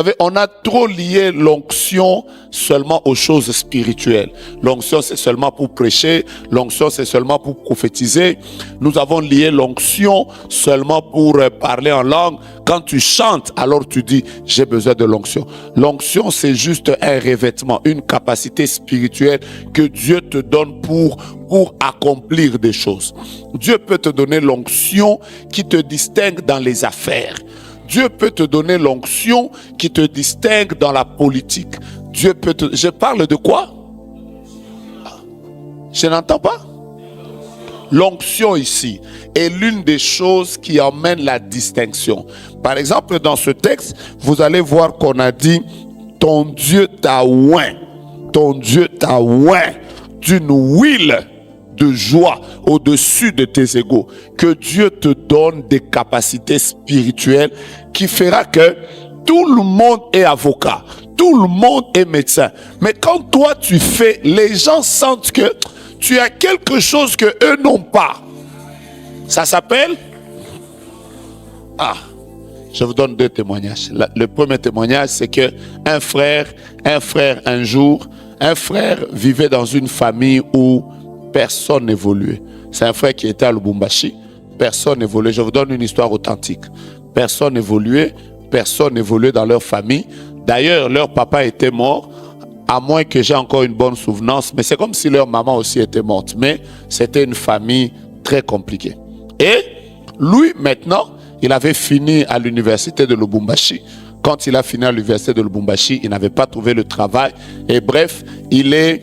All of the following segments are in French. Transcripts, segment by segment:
savez, on a trop lié l'onction seulement aux choses spirituelles. L'onction, c'est seulement pour prêcher. L'onction, c'est seulement pour prophétiser. Nous avons lié l'onction seulement pour parler en langue. Quand tu chantes, alors tu dis, j'ai besoin de l'onction. L'onction, c'est juste un revêtement, une capacité spirituelle que Dieu te donne pour accomplir des choses. Dieu peut te donner l'onction qui te distingue dans les affaires. Dieu peut te donner l'onction qui te distingue dans la politique. Dieu peut te... Je parle de quoi? Je n'entends pas. L'onction ici est l'une des choses qui emmène la distinction. Par exemple, dans ce texte, vous allez voir qu'on a dit « Ton Dieu t'a oint, ton Dieu t'a oint d'une huile de joie au-dessus de tes égaux. » Que Dieu te donne des capacités spirituelles qui fera que tout le monde est avocat, tout le monde est médecin. Mais quand toi tu fais, les gens sentent que tu as quelque chose que eux n'ont pas. Ça s'appelle... Je vous donne deux témoignages. Le premier témoignage, c'est que un frère un jour, un frère vivait dans une famille où personne n'évoluait. C'est un frère qui était à Lubumbashi. Personne n'évoluait. Je vous donne une histoire authentique. Personne n'évoluait dans leur famille. D'ailleurs, leur papa était mort, à moins que j'ai encore une bonne souvenance. Mais c'est comme si leur maman aussi était morte. Mais c'était une famille très compliquée. Et lui, maintenant, il avait fini à l'université de Lubumbashi. Quand il a fini à l'université de Lubumbashi, il n'avait pas trouvé le travail. Et bref, il est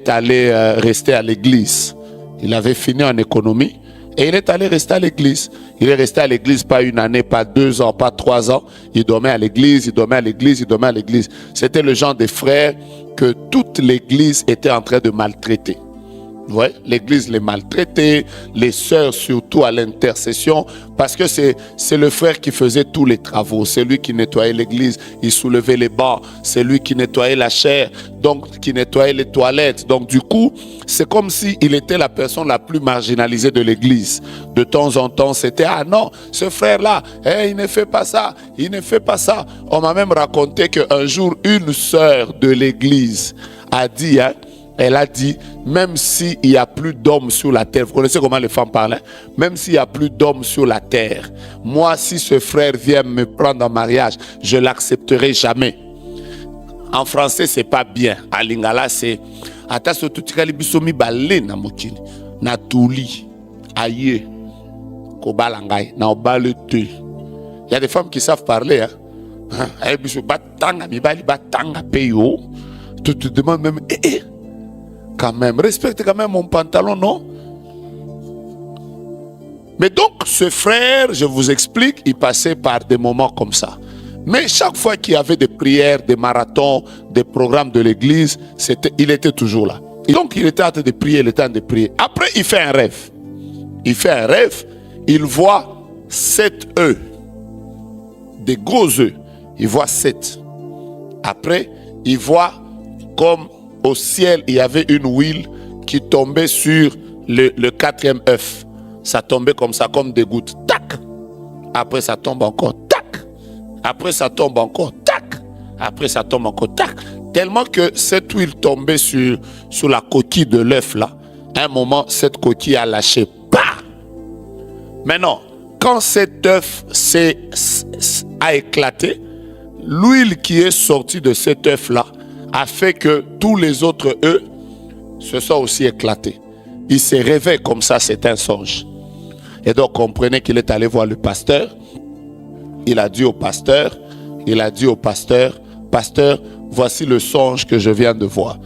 allé rester à l'église. Il avait fini en économie et il est allé rester à l'église. Il est resté à l'église pas une année, pas 2 ans, pas 3 ans. Il dormait à l'église, il dormait à l'église, il dormait à l'église. C'était le genre de frère que toute l'église était en train de maltraiter. Ouais, l'église les maltraitait, les sœurs surtout à l'intercession, parce que c'est le frère qui faisait tous les travaux. C'est lui qui nettoyait l'église, il soulevait les bancs, c'est lui qui nettoyait la chaire, donc qui nettoyait les toilettes. Donc du coup, c'est comme s'il était la personne la plus marginalisée de l'église. De temps en temps, c'était « Ah non, ce frère-là, il ne fait pas ça, il ne fait pas ça ». On m'a même raconté qu'un jour, une sœur de l'église a dit, elle a dit, même s'il n'y a plus d'hommes sur la terre, vous connaissez comment les femmes parlent, même s'il n'y a plus d'hommes sur la terre, moi, si ce frère vient me prendre en mariage, je ne l'accepterai jamais. En français, c'est pas bien. À Lingala, c'est attention, tout ce bisomi balé na mokili, na touli, aïe, kobalangai, na obale te. Il y a des femmes qui savent parler, hein. Batanga, mibali batanga peyo. Tu te demandes même, quand même, respecte quand même mon pantalon, non? Mais donc, ce frère, je vous explique, il passait par des moments comme ça. Mais chaque fois qu'il y avait des prières, des marathons, des programmes de l'église, il était toujours là. Et donc, il était en train de prier, il était en train de prier. Après, il fait un rêve. Il fait un rêve, il voit 7 œufs, des gros œufs. Il voit 7. Après, il voit comme au ciel, il y avait une huile qui tombait sur le 4e œuf. Ça tombait comme ça, comme des gouttes. Tac! Après, ça tombe encore. Tac! Après, ça tombe encore. Tac! Après, ça tombe encore. Tac! Tellement que cette huile tombait sur la coquille de l'œuf là. À un moment, cette coquille a lâché. Bah! Maintenant, quand cet œuf a éclaté, l'huile qui est sortie de cet œuf là a fait que tous les autres œufs se sont aussi éclatés. Il s'est réveillé comme ça, c'est un songe. Et donc comprenez qu'il est allé voir le pasteur. Il a dit au pasteur, pasteur, voici le songe que je viens de voir.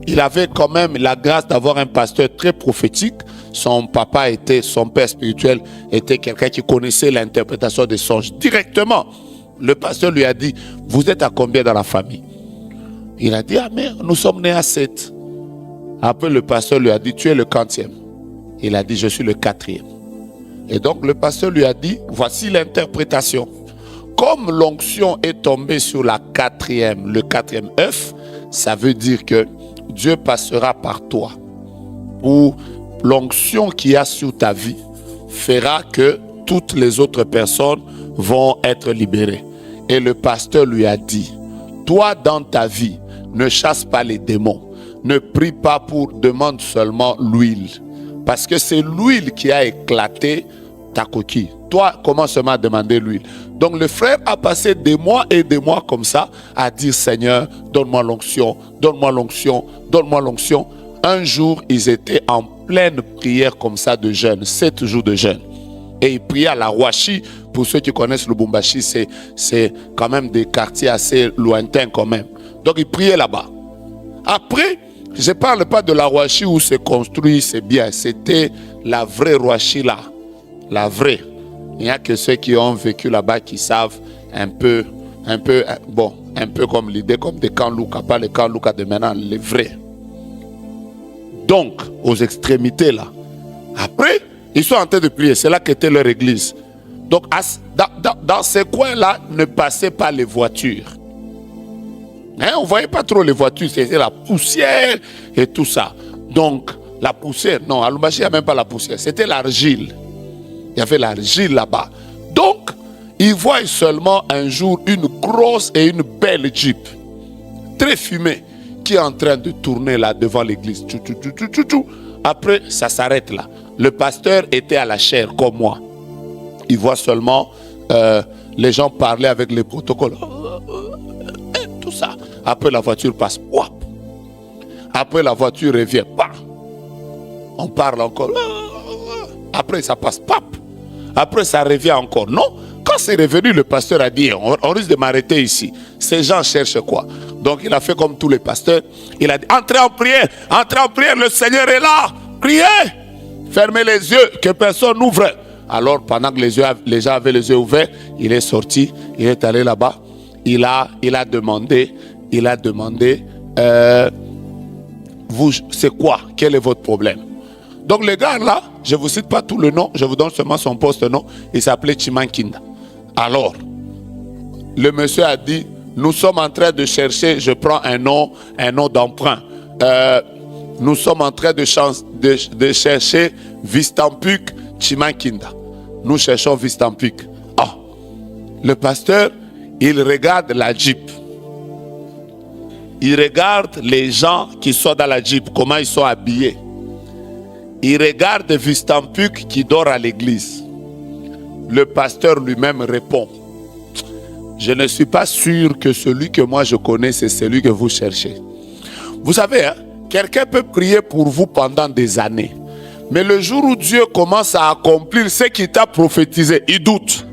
Il avait quand même la grâce d'avoir un pasteur très prophétique. Son père spirituel était quelqu'un qui connaissait l'interprétation des songes directement. Le pasteur lui a dit, vous êtes à combien dans la famille? Il a dit, ah mais nous sommes nés à 7. Après le pasteur lui a dit, tu es le 40e. Il a dit, je suis le 4e. Et donc le pasteur lui a dit, voici l'interprétation. Comme l'onction est tombée sur le 4e œuf, ça veut dire que Dieu passera par toi. Ou l'onction qu'il y a sur ta vie fera que toutes les autres personnes vont être libérées. Et le pasteur lui a dit, toi dans ta vie, ne chasse pas les démons. Ne prie pas pour, demande seulement l'huile. Parce que c'est l'huile qui a éclaté ta coquille. Toi, commence seulement à demander l'huile. Donc le frère a passé des mois et des mois comme ça à dire, Seigneur, donne-moi l'onction, donne-moi l'onction, donne-moi l'onction. Un jour, ils étaient en pleine prière comme ça de jeûne, 7 jours de jeûne. Et ils priaient à la Rouachi. Pour ceux qui connaissent Lubumbashi, c'est quand même des quartiers assez lointains quand même. Donc ils priaient là-bas. Après, je ne parle pas de la Rouachi où c'est construit, c'est bien. C'était la vraie Rouachi là. La vraie. Il n'y a que ceux qui ont vécu là-bas qui savent un peu comme l'idée, comme des camps Louka, pas les camps Louka de maintenant, les vrais. Donc, aux extrémités là. Après, ils sont en train de prier. C'est là qu'était leur église. Donc, dans ces coins-là, ne passez pas les voitures. Hein, on ne voyait pas trop les voitures. C'était la poussière et tout ça. Donc, la poussière, non, à Lubumbashi, il n'y a même pas la poussière. C'était l'argile. Il y avait l'argile là-bas. Donc, ils voient seulement un jour une grosse et une belle Jeep, très fumée, qui est en train de tourner là devant l'église. Après, ça s'arrête là. Le pasteur était à la chair comme moi. Il voit seulement les gens parler avec les protocoles. Tout ça. Après, la voiture passe. Après, la voiture revient. On parle encore. Après, ça passe. Après, ça revient encore. Non. Quand c'est revenu, le pasteur a dit, on risque de m'arrêter ici. Ces gens cherchent quoi? Donc, il a fait comme tous les pasteurs. Il a dit, entrez en prière, le Seigneur est là. Priez. Fermez les yeux, que personne n'ouvre. Alors, pendant que les gens avaient les yeux ouverts, il est sorti, il est allé là-bas. Il a demandé, vous, c'est quoi? Quel est votre problème? Donc, le gars là, je ne vous cite pas tout le nom, je vous donne seulement son poste-nom. Il s'appelait Chimankinda. Alors, le monsieur a dit, nous sommes en train de chercher, je prends un nom d'emprunt. Nous sommes en train de chercher Vistampuk Chimankinda. Nous cherchons Vistampuk. Le pasteur, il regarde la Jeep. Il regarde les gens qui sont dans la Jeep, comment ils sont habillés. Il regarde Vistampuk qui dort à l'église. Le pasteur lui-même répond, je ne suis pas sûr que celui que moi je connais, c'est celui que vous cherchez. Vous savez, hein, quelqu'un peut prier pour vous pendant des années. Mais le jour où Dieu commence à accomplir ce qu'il t'a prophétisé, il doute.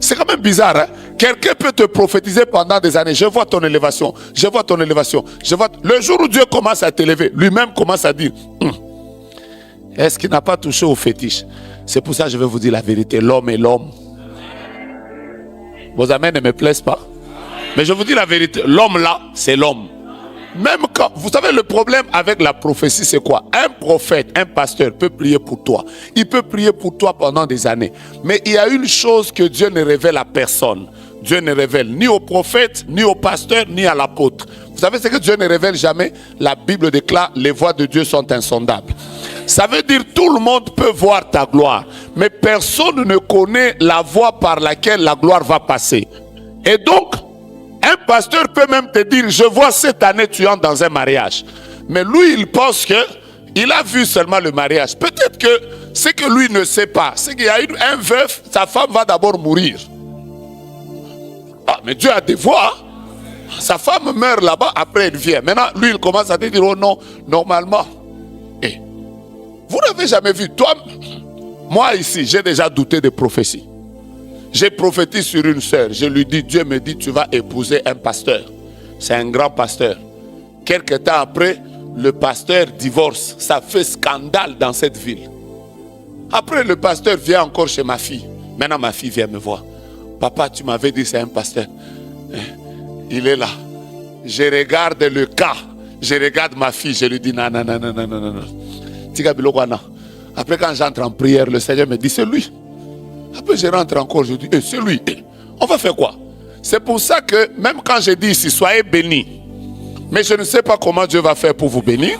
C'est quand même bizarre, hein? Quelqu'un peut te prophétiser pendant des années. Je vois ton élévation, je vois ton élévation. Le jour où Dieu commence à t'élever, lui-même commence à dire, est-ce qu'il n'a pas touché au fétiche? C'est pour ça que je vais vous dire la vérité. L'homme est l'homme. Vos amens ne me plaisent pas. Mais je vous dis la vérité. L'homme là, c'est l'homme. Même quand, vous savez, le problème avec la prophétie, c'est quoi? Un prophète, un pasteur peut prier pour toi. Il peut prier pour toi pendant des années. Mais il y a une chose que Dieu ne révèle à personne. Dieu ne révèle ni au prophète, ni au pasteur, ni à l'apôtre. Vous savez ce que Dieu ne révèle jamais? La Bible déclare, les voies de Dieu sont insondables. Ça veut dire tout le monde peut voir ta gloire. Mais personne ne connaît la voie par laquelle la gloire va passer. Et donc, un pasteur peut même te dire, je vois cette année tu entres dans un mariage. Mais lui, il pense que il a vu seulement le mariage. Peut-être que ce que lui ne sait pas, c'est qu'il y a un veuf, sa femme va d'abord mourir. Mais Dieu a des voies. Sa femme meurt là-bas, après elle vient. Maintenant, lui, il commence à te dire, oh non, normalement. Vous n'avez jamais vu. Toi, moi ici, j'ai déjà douté des prophéties. J'ai prophétisé sur une sœur. Je lui dis, Dieu me dit, tu vas épouser un pasteur. C'est un grand pasteur. Quelque temps après, le pasteur divorce. Ça fait scandale dans cette ville. Après, le pasteur vient encore chez ma fille. Maintenant, ma fille vient me voir. Papa, tu m'avais dit c'est un pasteur. Il est là. Je regarde le cas. Je regarde ma fille. Je lui dis, non. Après, quand j'entre en prière, le Seigneur me dit, c'est lui. Après, je rentre encore, je dis, c'est lui. On va faire quoi? C'est pour ça que, même quand je dis ici, soyez bénis. Mais je ne sais pas comment Dieu va faire pour vous bénir.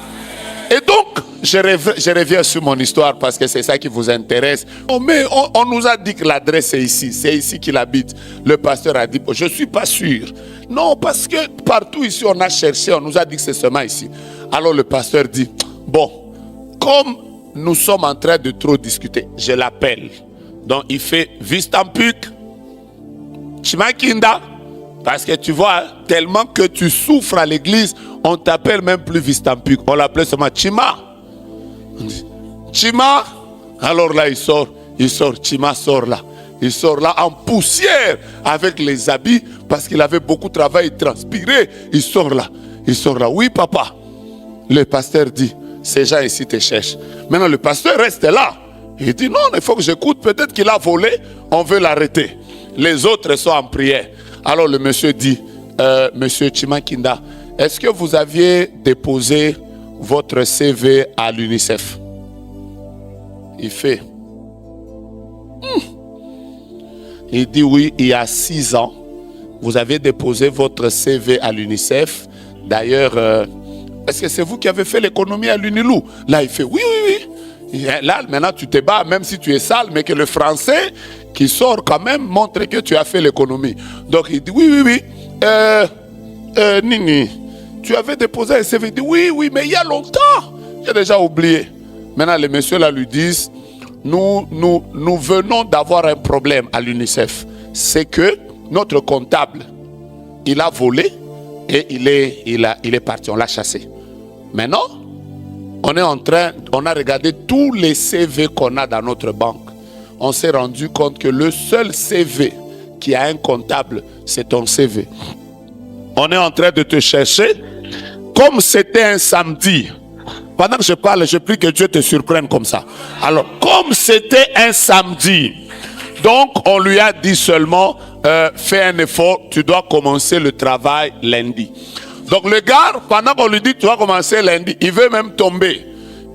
Et donc, je reviens sur mon histoire parce que c'est ça qui vous intéresse. Oh, mais on nous a dit que l'adresse est ici. C'est ici qu'il habite. Le pasteur a dit, je ne suis pas sûr. Non, parce que partout ici, on a cherché. On nous a dit que c'est seulement ici. Alors le pasteur dit, bon, comme nous sommes en train de trop discuter, je l'appelle. Donc il fait Vistampuk, Chimakinda. Parce que tu vois, tellement que tu souffres à l'église, on t'appelle même plus Vistampuk. On l'appelait seulement Chima. Chima. Alors là, il sort, Chima sort là. Il sort là en poussière avec les habits parce qu'il avait beaucoup de travail, il transpirait. Il sort là. Oui, papa. Le pasteur dit, ces gens ici te cherchent. Maintenant, le pasteur reste là. Il dit, non, il faut que j'écoute. Peut-être qu'il a volé, on veut l'arrêter. Les autres sont en prière. Alors le monsieur dit, monsieur Chimakinda, est-ce que vous aviez déposé votre CV à l'UNICEF? Il fait, il dit oui, il y a 6 ans, vous avez déposé votre CV à l'UNICEF. D'ailleurs, est-ce que c'est vous qui avez fait l'économie à l'UNILOU? Là, il fait oui. Là, maintenant, tu te bats, même si tu es sale, mais que le français qui sort quand même montre que tu as fait l'économie. Donc, il dit oui. Nini, tu avais déposé un CV. Il dit oui, mais il y a longtemps. J'ai déjà oublié. Maintenant, les messieurs là lui disent, nous venons d'avoir un problème à l'UNICEF. C'est que notre comptable, il a volé et il est parti. On l'a chassé. Maintenant, on a regardé tous les CV qu'on a dans notre banque. On s'est rendu compte que le seul CV qui a un comptable, c'est ton CV. On est en train de te chercher. Comme c'était un samedi, pendant que je parle, je prie que Dieu te surprenne comme ça. Alors, comme c'était un samedi, donc on lui a dit seulement, fais un effort, tu dois commencer le travail lundi. Donc le gars, pendant qu'on lui dit tu vas commencer lundi, il veut même tomber.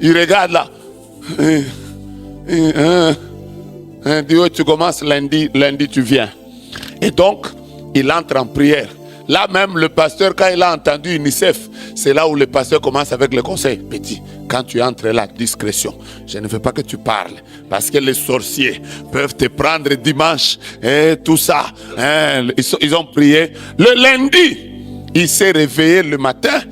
Il regarde là. Il dit, tu commences lundi tu viens. Et donc, il entre en prière. Là même, le pasteur, quand il a entendu UNICEF, c'est là où le pasteur commence avec le conseil. Petit, quand tu entres là, discrétion. Je ne veux pas que tu parles. Parce que les sorciers peuvent te prendre dimanche. Et tout ça. Ils ont prié. Le lundi, il s'est réveillé le matin.